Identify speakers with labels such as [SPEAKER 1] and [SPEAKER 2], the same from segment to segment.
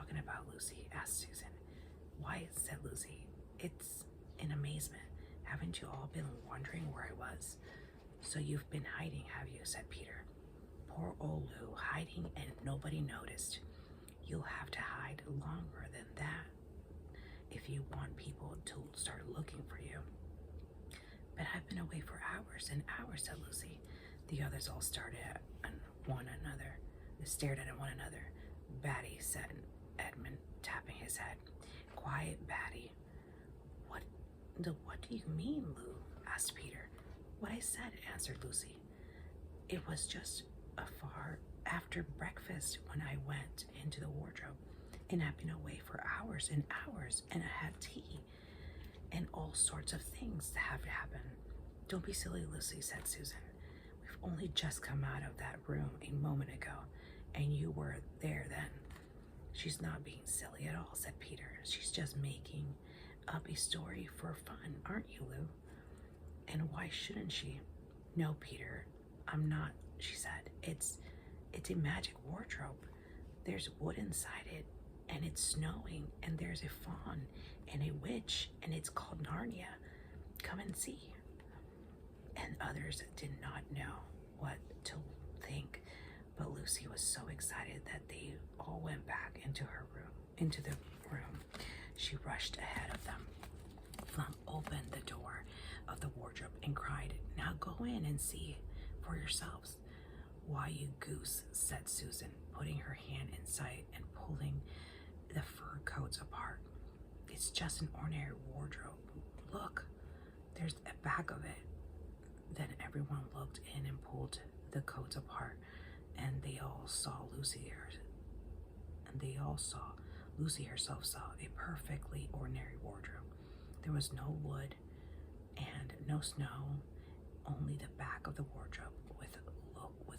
[SPEAKER 1] talking about, Lucy?" asked Susan. "Why," said Lucy, "it's in amazement. Haven't you all been wondering where I was?" "So you've been hiding, have you?" said Peter. "Poor old Lou, hiding and nobody noticed. You'll have to hide longer than that if you want people to start looking for you." "But I've been away for hours and hours," said Lucy. The others all stared at one another. "Batty," said Edmund, tapping his head. "Quiet, Batty." What do you mean, Lou?" asked Peter. "What I said," answered Lucy. "It was just far after breakfast when I went into the wardrobe, and I've been away for hours and hours, and I had tea, and all sorts of things have happened." "Don't be silly, Lucy," said Susan. "We've only just come out of that room a moment ago, and you were there then." "She's not being silly at all," said Peter. "She's just making up a story for fun, aren't you, Lou?" "And why shouldn't she?" "No, Peter, I'm not," she said. It's a magic wardrobe. There's wood inside it, and it's snowing, and there's a faun and a witch, and it's called Narnia. Come and see." And others did not know what to think, but Lucy was so excited that they all went back into the room. She rushed ahead of them, flung open the door of the wardrobe, and cried, "Now go in and see for yourselves." "Why, you goose," said Susan, putting her hand inside and pulling the fur coats apart. "It's just an ordinary wardrobe. Look, there's a back of it." Then everyone looked in and pulled the coats apart, and they all saw Lucy herself saw a perfectly ordinary wardrobe. There was no wood and no snow, only the back of the wardrobe with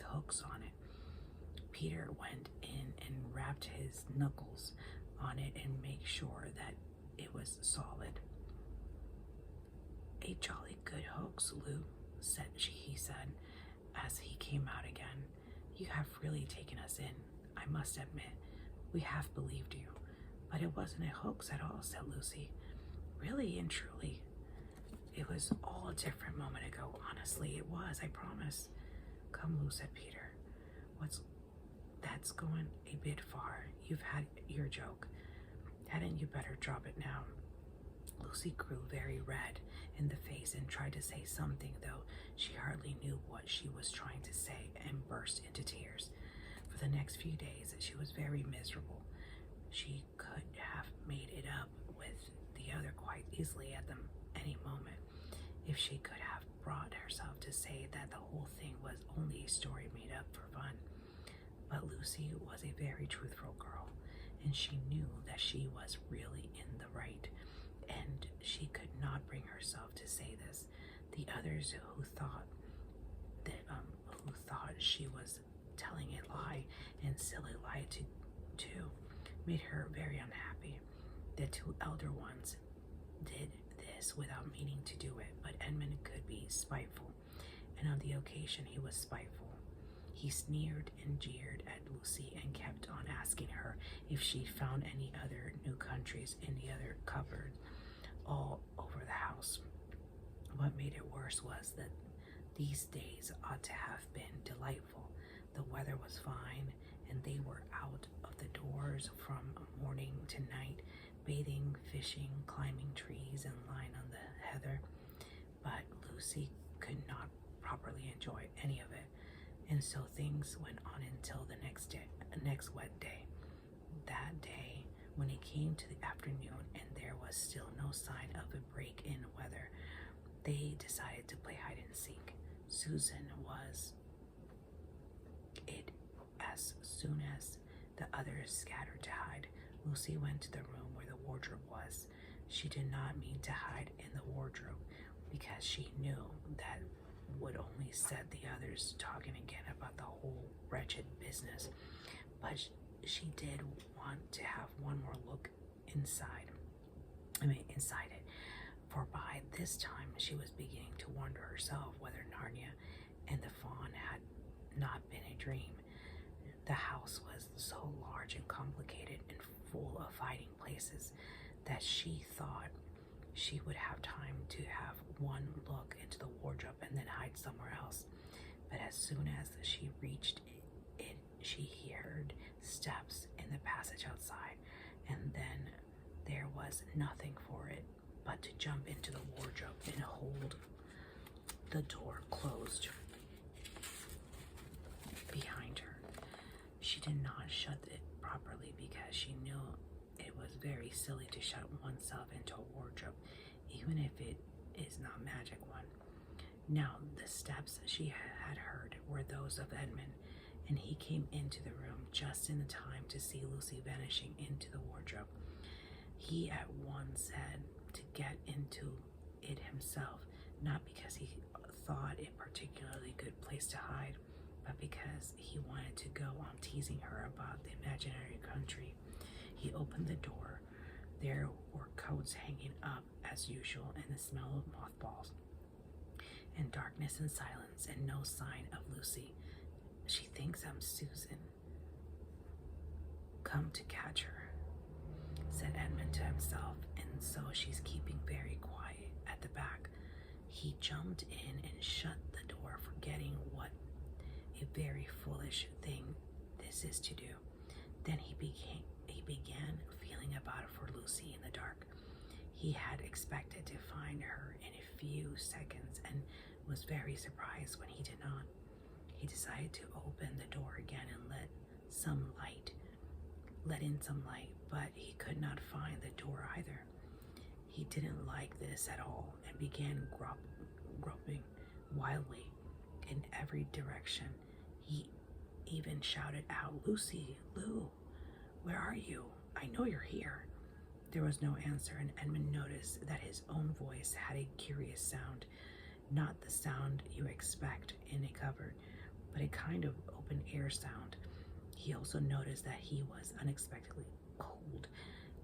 [SPEAKER 1] hooks on it. Peter went in and rapped his knuckles on it and made sure that it was solid. "A jolly good hoax, Lou," he said, as he came out again. "You have really taken us in, I must admit. We have believed you." "But it wasn't a hoax at all," said Lucy. "Really and truly. It was all a different moment ago. Honestly, it was, I promise." "Come, Lou," said Peter. That's going a bit far. You've had your joke. Hadn't you better drop it now?" Lucy grew very red in the face and tried to say something, though she hardly knew what she was trying to say, and burst into tears. For the next few days, she was very miserable. She could have made it up with the other quite easily at any moment, if she could have brought herself to say that the whole thing was only a story made up for fun. But Lucy was a very truthful girl, and she knew that she was really in the right, and she could not bring herself to say this. The others who thought she was telling a lie, and silly lie too, made her very unhappy. The two elder ones did this without meaning to do it, but Edmund could be spiteful, and on the occasion he was spiteful. He sneered and jeered at Lucy and kept on asking her if she'd found any other new countries in the other cupboards all over the house. What made it worse was that these days ought to have been delightful. The weather was fine, and they were out of the doors from morning to night, bathing, fishing, climbing trees, and lying on the heather. But Lucy could not properly enjoy any of it, and so things went on until the next wet day. That day, when it came to the afternoon and there was still no sign of a break in weather, they decided to play hide and seek. Susan was it. As soon as the others scattered to hide, Lucy went to the room where the wardrobe was. She did not mean to hide in the wardrobe, because she knew that would only set the others talking again about the whole wretched business. But she did want to have one more look inside it, for by this time she was beginning to wonder herself whether Narnia and the fawn had not been a dream. The house was so large and complicated and full of hiding places that she thought she would have time to have one look into the wardrobe and then hide somewhere else. But as soon as she reached it, she heard steps in the passage outside, and then there was nothing for it but to jump into the wardrobe and hold the door closed behind her. She did not shut it properly because she knew it was very silly to shut oneself into a wardrobe, even if it is not magic one. Now, the steps she had heard were those of Edmund, and he came into the room just in time to see Lucy vanishing into the wardrobe. He at once said to get into it himself, not because he thought it a particularly good place to hide, but because he wanted to go on teasing her about the imaginary country. He opened the door. There were coats hanging up as usual, and the smell of mothballs, and darkness and silence, and no sign of Lucy. She thinks I'm Susan. Come to catch her, said Edmund to himself, and so she's keeping very quiet at the back. He jumped in and shut the door, forgetting what a very foolish thing this is to do. Then he began feeling about it for Lucy in the dark. He had expected to find her in a few seconds and was very surprised when he did not. He decided to open the door again and let in some light, but he could not find the door either. He didn't like this at all and began groping wildly in every direction. He even shouted out, "Lucy, Lou, where are you? I know you're here." There was no answer, and Edmund noticed that his own voice had a curious sound, not the sound you expect in a cupboard, but a kind of open air sound. He also noticed that he was unexpectedly cold,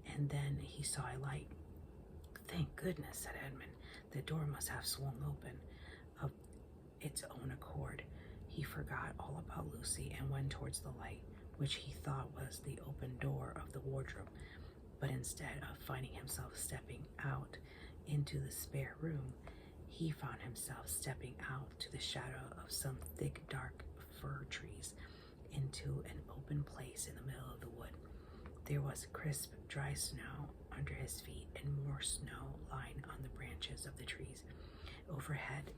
[SPEAKER 1] and then he saw a light. "Thank goodness," said Edmund. "The door must have swung open of its own accord." He forgot all about Lucy and went towards the light, which he thought was the open door of the wardrobe. But instead of finding himself stepping out into the spare room, he found himself stepping out to the shadow of some thick, dark fir trees into an open place in the middle of the wood. There was crisp, dry snow under his feet and more snow lying on the branches of the trees. Overhead,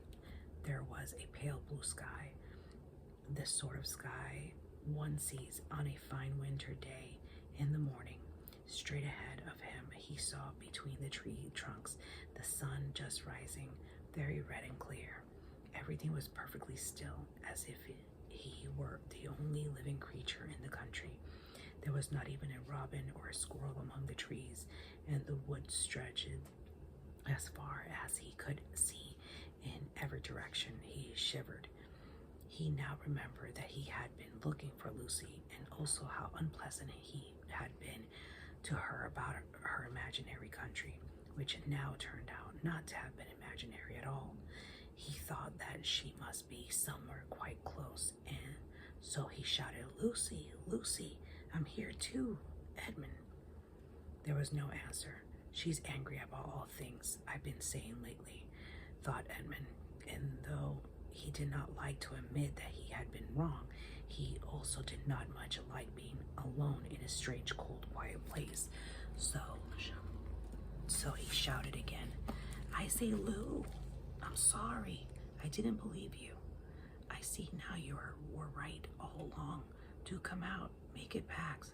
[SPEAKER 1] there was a pale blue sky, the sort of sky one sees on a fine winter day in the morning. Straight ahead of him, he saw between the tree trunks the sun just rising, very red and clear. Everything was perfectly still, as if he were the only living creature in the country. There was not even a robin or a squirrel among the trees, and the wood stretched as far as he could see in every direction. He shivered. He now remembered that he had been looking for Lucy, and also how unpleasant he had been to her about her imaginary country, which now turned out not to have been imaginary at all. He thought that she must be somewhere quite close, and so he shouted, "Lucy, Lucy, I'm here too, Edmund." There was no answer. "She's angry about all things I've been saying lately," thought Edmund, and though he did not like to admit that he had been wrong, he also did not much like being alone in a strange, cold, quiet place. So he shouted again, "I say, Lou, I'm sorry. I didn't believe you. I see now you were right all along. Do come out, make it pax."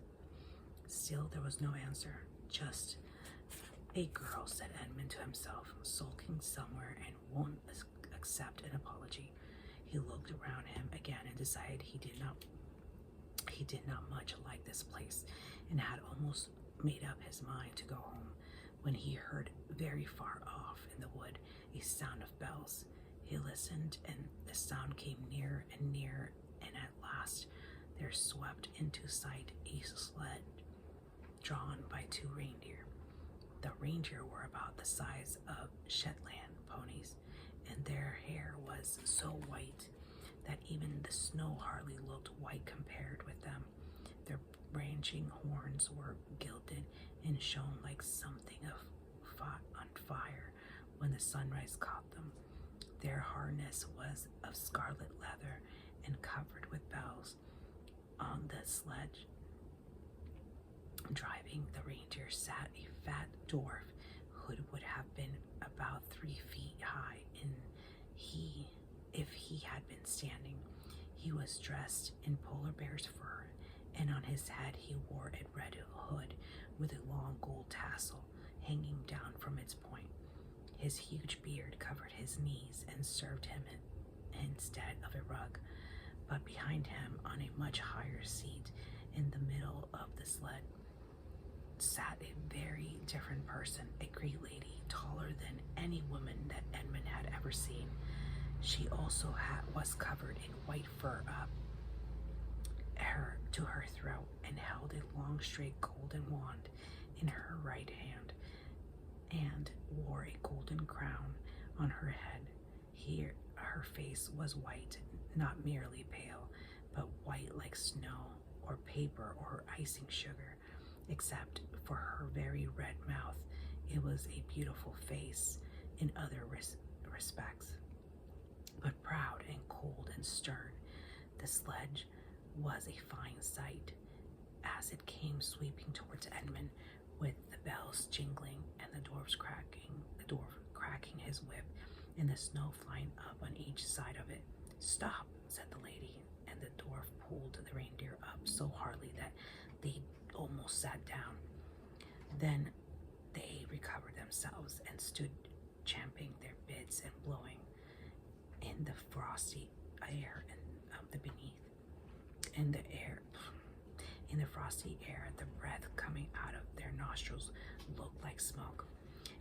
[SPEAKER 1] Still there was no answer. "Just a girl," said Edmund to himself, "sulking somewhere and won't accept an apology." He looked around him again and decided he did not much like this place, and had almost made up his mind to go home, when he heard very far off in the wood a sound of bells. He listened, and the sound came nearer and nearer, and at last there swept into sight a sled drawn by 2 reindeer. The reindeer were about the size of Shetland ponies, and their hair was so white that even the snow hardly looked white compared with them. branching horns were gilded and shone like something on fire when the sunrise caught them. Their harness was of scarlet leather and covered with bells. On the sledge, driving the reindeer, sat a fat dwarf who would have been about 3 feet high, and if he had been standing. He was dressed in polar bear's fur, and on his head he wore a red hood with a long gold tassel hanging down from its point. His huge beard covered his knees and served him instead of a rug. But behind him, on a much higher seat in the middle of the sled, sat a very different person, a great lady, taller than any woman that Edmund had ever seen. She also was covered in white fur up to her throat and held a long straight golden wand in her right hand and wore a golden crown on her head. Here her face was white, not merely pale, but white like snow or paper or icing sugar. Except for her very red mouth, it was a beautiful face in other respects, but proud and cold and stern. The sledge was a fine sight as it came sweeping towards Edmund, with the bells jingling and the dwarf cracking his whip and the snow flying up on each side of it. "Stop," said the lady, and the dwarf pulled the reindeer up so hardly that they almost sat down. Then they recovered themselves and stood champing their bits and blowing in the frosty air in the frosty air. The breath coming out of their nostrils looked like smoke.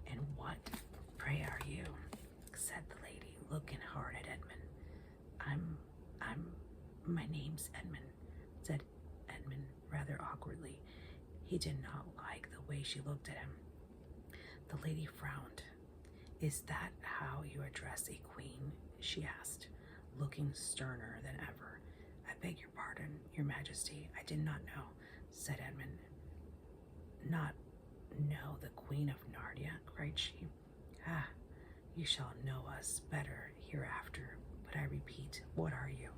[SPEAKER 1] "And what, pray, are you?" said the lady, looking hard at Edmund. My name's Edmund," said Edmund rather awkwardly. He did not like the way she looked at him. The lady frowned. "Is that how you address a queen?" she asked, looking sterner than ever. "I beg your pardon, your majesty, I did not know," said Edmund. "Not know the Queen of Narnia?" cried she. "Ah, you shall know us better hereafter, but I repeat, what are you?"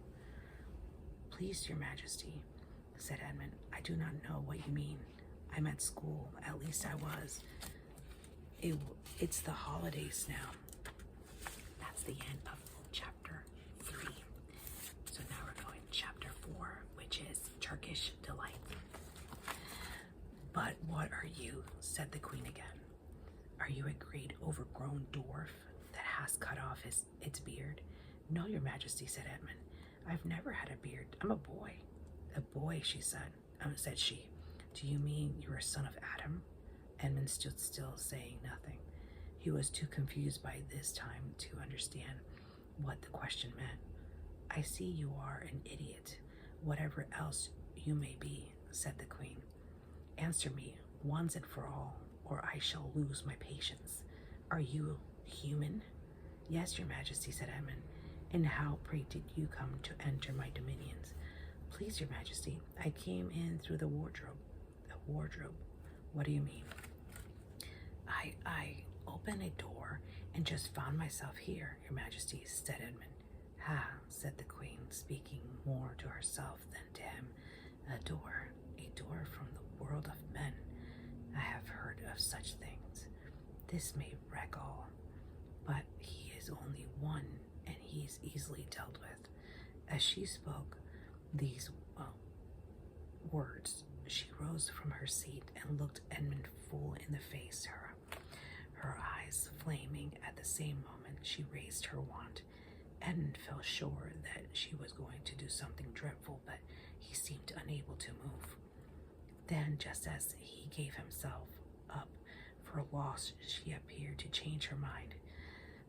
[SPEAKER 1] "Please, your majesty," said Edmund, "I do not know what you mean. I'm at school, at least I was. It's the holidays now." That's the end of chapter 3. So now we're going to chapter 4, which is Turkish Delight. "But what are you?" said the queen again. "Are you a great overgrown dwarf that has cut off its beard?" "No, your majesty," said Edmund. "I've never had a beard. I'm a boy." "A boy," said she. "Do you mean you're a son of Adam?" Edmund stood still, saying nothing. He was too confused by this time to understand what the question meant. "I see you are an idiot, whatever else you may be," said the queen. "Answer me once and for all, or I shall lose my patience. Are you human?" "Yes, your majesty," said Edmund. "And how, pray, did you come to enter my dominions?" "Please, your majesty, I came in through the wardrobe." "The wardrobe? What do you mean?" I opened a door and just found myself here, your majesty," said Edmund. "Ha," said the queen, speaking more to herself than to him. A door from the world of men. I have heard of such things. This may wreck all, but he is only one, and he is easily dealt with." As she spoke these words, she rose from her seat and looked Edmund full in the face, her eyes flaming. At the same moment, she raised her wand. Edmund felt sure that she was going to do something dreadful, but he seemed unable to move. Then, just as he gave himself up for lost, she appeared to change her mind.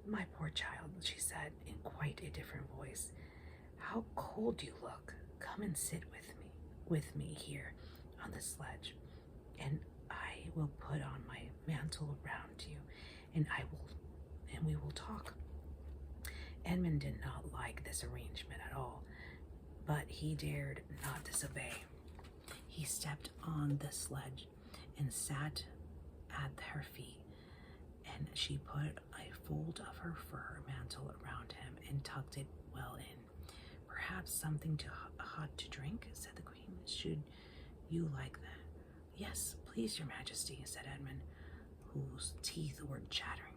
[SPEAKER 1] "My poor child," she said in quite a different voice, "how cold you look. Come and sit with me here on the sledge, and I will put on my mantle around you, and we will talk." Edmund did not like this arrangement at all, but he dared not disobey. He stepped on the sledge and sat at her feet, and she put a fold of her fur mantle around him and tucked it well in. Perhaps something hot to drink, said the queen. Should you like that? Yes, please, your majesty, said Edmund, whose teeth were chattering.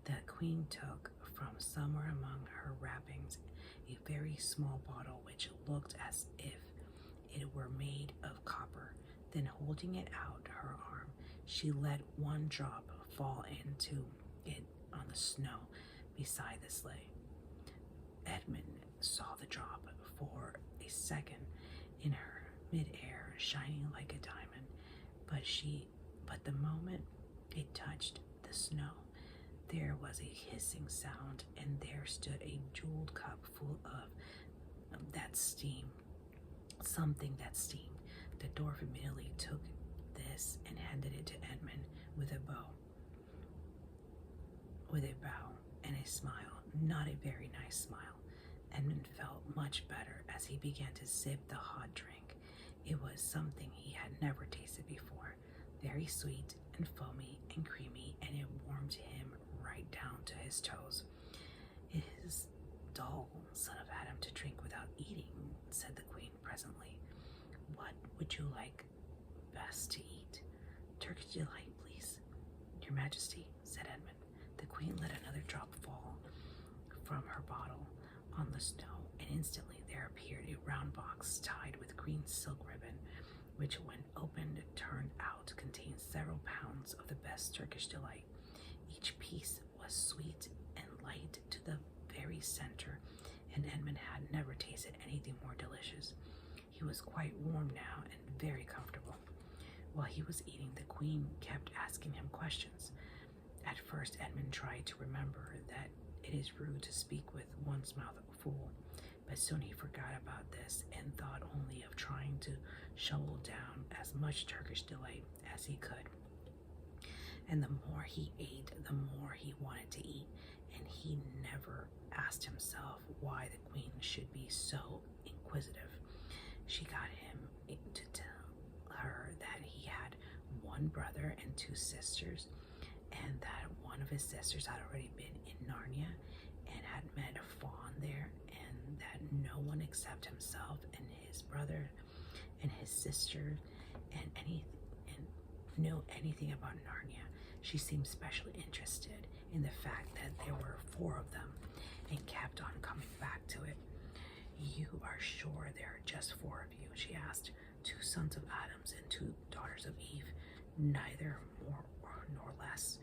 [SPEAKER 1] The queen took from somewhere among her wrappings a very small bottle which looked as if it were made of copper. Then, holding it out her arm, she let one drop fall into it on the snow beside the sleigh. Edmund saw the drop for a second in her mid-air, shining like a diamond, but the moment it touched the snow, there was a hissing sound, and there stood a jeweled cup full of something that steamed. The dwarf immediately took this and handed it to Edmund with a bow and a smile, not a very nice smile. Edmund felt much better as he began to sip the hot drink. It was something he had never tasted before, very sweet and foamy and creamy, and it warmed him right down to his toes. It is dull, son of Adam, to drink without eating, said the queen presently. What would you like best to eat? Turkish delight, please, your majesty, said Edmund. The queen let another drop fall from her bottle on the snow, and instantly there appeared a round box tied with green silk ribbon, which, when opened, turned out to contain several pounds of the best Turkish delight. Each piece was sweet and light to the very center, and Edmund had never tasted anything more delicious. He was quite warm now and very comfortable. While he was eating, the queen kept asking him questions. At first, Edmund tried to remember that it is rude to speak with one's mouth full, but soon he forgot about this and thought only of trying to shovel down as much Turkish delight as he could. And the more he ate, the more he wanted to eat, and he never asked himself why the queen should be so inquisitive. She got him to tell her that he had one brother and two sisters, and that one of his sisters had already been in Narnia and had met a fawn there, and that no one except himself and his brother and his sister knew anything about Narnia. She seemed especially interested in the fact that there were 4 of them and kept on coming back to it. You are sure there are just 4 of you? She asked. 2 sons of Adams and 2 daughters of Eve, neither more nor less.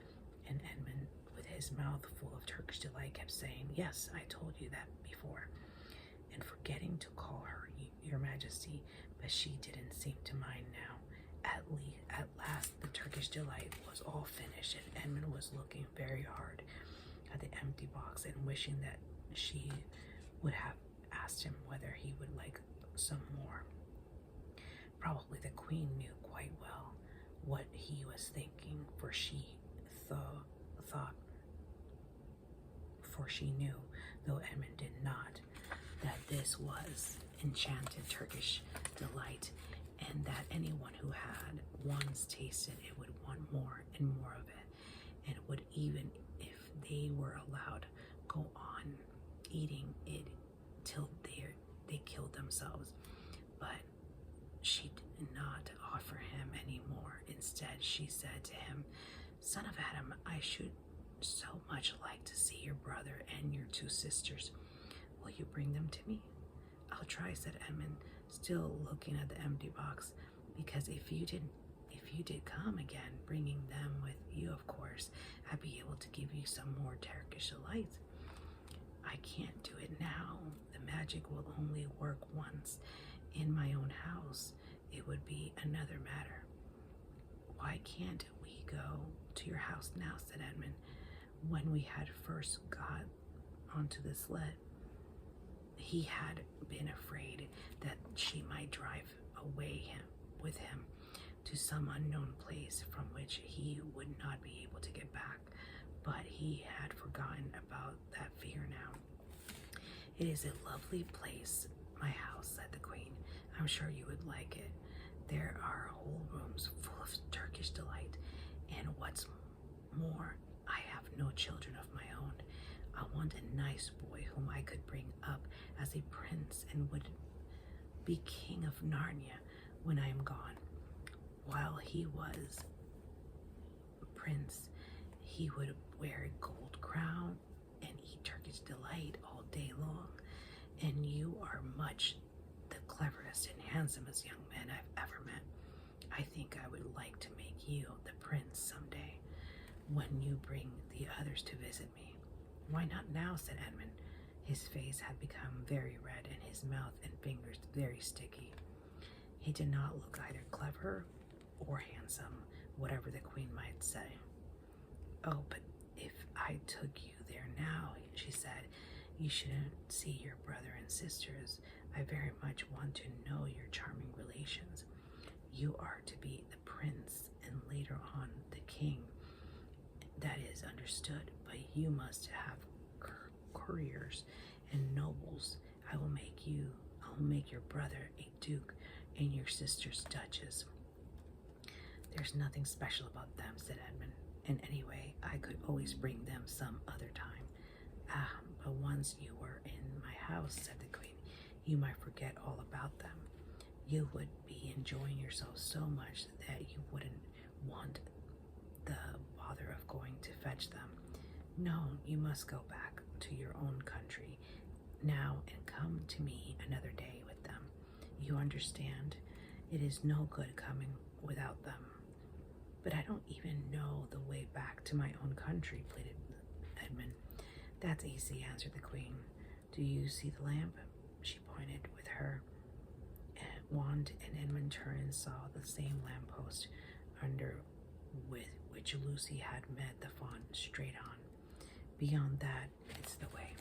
[SPEAKER 1] And Edmund, with his mouth full of Turkish delight, kept saying, yes, I told you that before, and forgetting to call her your majesty, but she didn't seem to mind now. At last, the Turkish delight was all finished, and Edmund was looking very hard at the empty box and wishing that she would have asked him whether he would like some more. Probably the queen knew quite well what he was thinking, for she knew, though Edmund did not, that this was enchanted Turkish delight, and that anyone who had once tasted it would want more and more of it, and would, even if they were allowed, go on eating it till they killed themselves. But she did not offer him any more. Instead, she said to him, son of Adam, I should so much like to see your brother and your 2 sisters. Will you bring them to me? I'll try, said Edmund, still looking at the empty box, because if you did come again, bringing them with you, of course, I'd be able to give you some more Turkish delight. I can't do it now. The magic will only work once in my own house. It would be another matter. Why can't we go to your house now, said Edmund. When we had first got onto the sled, he had been afraid that she might drive away with him to some unknown place from which he would not be able to get back, but he had forgotten about that fear now. It is a lovely place, my house, said the queen. I'm sure you would like it. There are whole rooms full of Turkish delight, and what's more, I have no children of my own. I want a nice boy whom I could bring up as a prince and would be king of Narnia when I am gone. While he was prince, he would wear a gold crown and eat Turkish delight all day long. And you are much the cleverest and handsomest young man I've ever met. I think I would like to make you the prince someday when you bring the others to visit me. Why not now, said Edmund. His face had become very red and his mouth and fingers very sticky. He did not look either clever or handsome, whatever the queen might say. Oh, but if I took you there now, she said, you shouldn't see your brother and sisters. I very much want to know your charming relations. You are to be the prince and later on the king. That is understood, but you must have couriers and nobles. I will make your brother a duke and your sisters duchess. There's nothing special about them, said Edmund, and anyway, I could always bring them some other time. But once you were in my house, said the queen, you might forget all about them. You would be enjoying yourself so much that you wouldn't want the bother of going to fetch them. No, you must go back to your own country now and come to me another day with them. You understand? It is no good coming without them. But I don't even know the way back to my own country, pleaded Edmund. That's easy, answered the queen. Do you see the lamp? She pointed with her wand, and Edmund turned and saw the same lamppost under which Lucy had met the fawn straight on. Beyond that, it's the way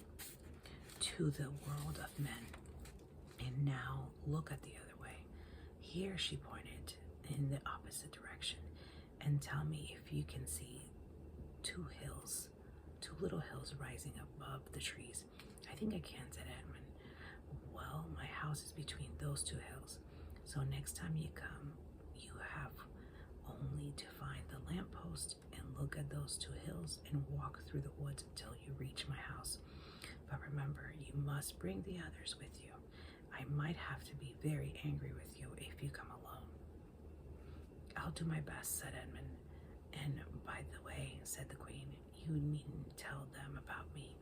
[SPEAKER 1] to the world of men. And now look at the other way. Here, she pointed in the opposite direction, and tell me if you can see two little hills rising above the trees. I think I can, said Edmund. Well, my house is between those two hills, so next time you come, you have only to find the lamppost and look at those two hills and walk through the woods until you reach my house. But remember, you must bring the others with you. I might have to be very angry with you if you come alone. I'll do my best, said Edmund. And by the way, said the queen, you needn't tell them about me.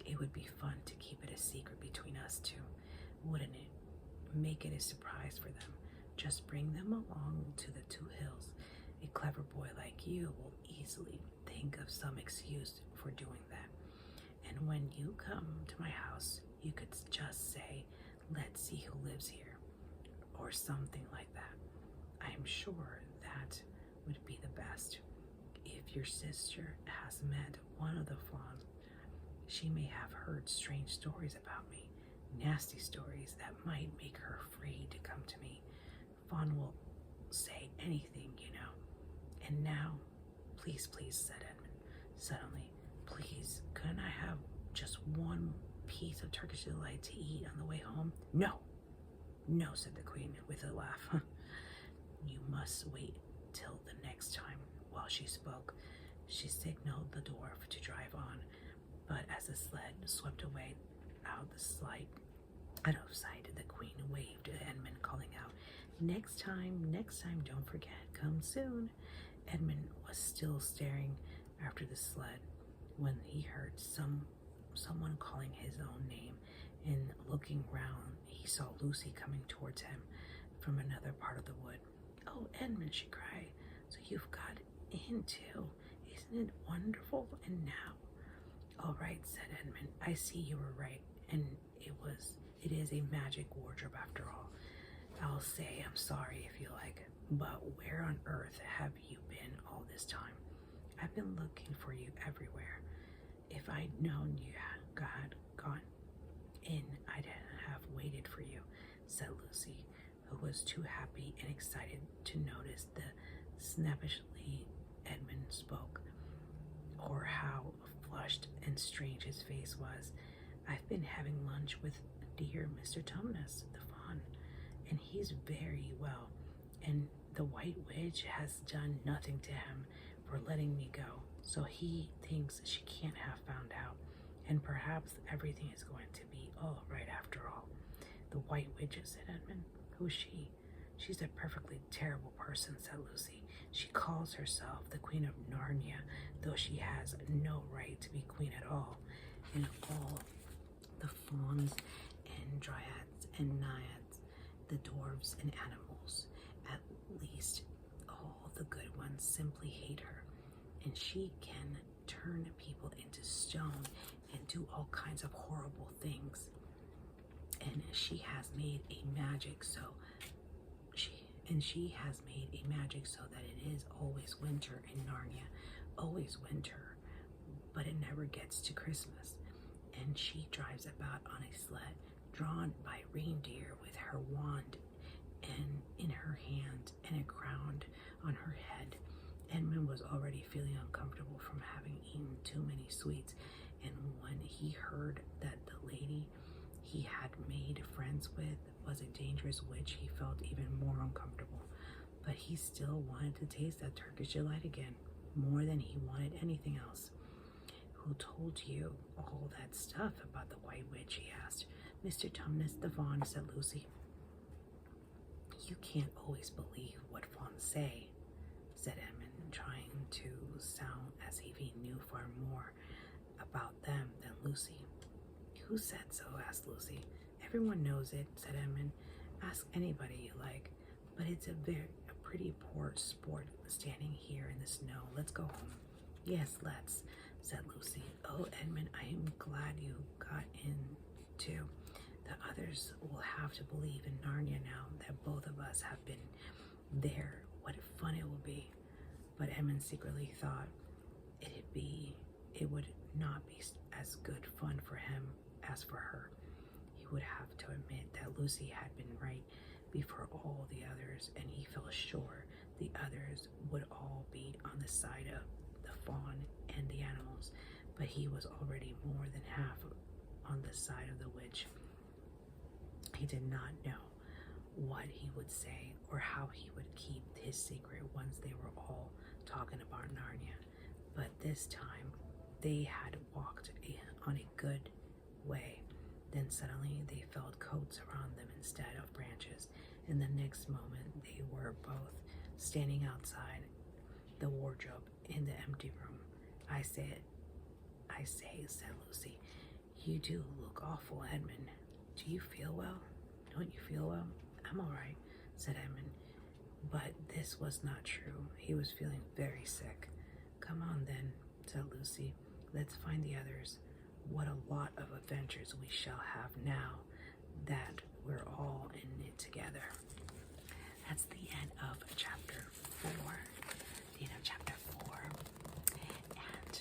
[SPEAKER 1] It would be fun to keep it a secret between us two, wouldn't it? Make it a surprise for them. Just bring them along to the two hills. A clever boy like you will easily think of some excuse for doing that. And when you come to my house, you could just say, let's see who lives here, or something like that. I am sure that would be the best. If your sister has met one of the fawns, she may have heard strange stories about me, nasty stories that might make her afraid to come to me. Fawn will say anything, you know. And now, please, said Edmund suddenly, please, couldn't I have just one piece of Turkish delight to eat on the way home? No, said the queen with a laugh. You must wait till the next time. While she spoke, she signaled the dwarf to drive on, but as the sled swept away out of sight, the queen waved to Edmund, calling out, next time, don't forget, come soon. Edmund was still staring after the sled when he heard someone calling his own name, and looking round, he saw Lucy coming towards him from another part of the wood. Oh, Edmund, she cried, so you've got in too. Isn't it wonderful? And now? All right, said Edmund, I see you were right, and it is a magic wardrobe after all. I'll say I'm sorry if you like, but where on earth have you been all this time? I've been looking for you everywhere. If I'd known you had gone in, I'd have waited for you, said Lucy, who was too happy and excited to notice the snappishly Edmund spoke, or how flushed and strange his face was. I've been having lunch with dear Mr. Tumnus, the fawn, and he's very well. and the White Witch has done nothing to him for letting me go, so he thinks she can't have found out, and perhaps everything is going to be all right after all. The White Witch, said Edmund. Who's she? She's a perfectly terrible person, said Lucy. She calls herself the Queen of Narnia, though she has no right to be queen at all. And all the fauns and dryads and naiads, the dwarves and animals, at least all the good ones, simply hate her. And she can turn people into stone and do all kinds of horrible things. And she has made a magic so that it is always winter in Narnia, always winter, but it never gets to Christmas. And she drives about on a sled drawn by reindeer with her wand and in her hand and a crown on her head. Edmund was already feeling uncomfortable from having eaten too many sweets, and when he heard that the lady he had made friends with was a dangerous witch, he felt even more uncomfortable. But he still wanted to taste that Turkish delight again, more than he wanted anything else. Who told you all that stuff about the White Witch? He asked. Mr. Tumnus the Fawn, said Lucy. You can't always believe what fawns say, said Edmund, trying to sound as if he knew far more about them than Lucy. Who said so? Asked Lucy. Everyone knows it, said Edmund. Ask anybody you like, but it's a pretty poor sport standing here in the snow. Let's go home. Yes, let's, said Lucy. Oh, Edmund, I am glad you got in too. The others will have to believe in Narnia now that both of us have been there. What fun it will be. But Edmund secretly thought it would not be as good fun for him as for her. He would have to admit that Lucy had been right before all the others, and he felt sure the others would all be on the side of the fawn and the animals, but he was already more than half on the side of the witch. He did not know what he would say or how he would keep his secret once they were all talking about Narnia, but this time they had walked on a good way. Then suddenly they felt coats around them instead of branches, and the next moment they were both standing outside the wardrobe in the empty room. I say, said Lucy. You do look awful, Edmund. Do you feel well? Don't you feel well? I'm all right, said Edmund. But this was not true. He was feeling very sick. Come on then, said Lucy. Let's find the others. What a lot of adventures we shall have now that we're all in it together. That's the end of chapter 4. The end of chapter 4. And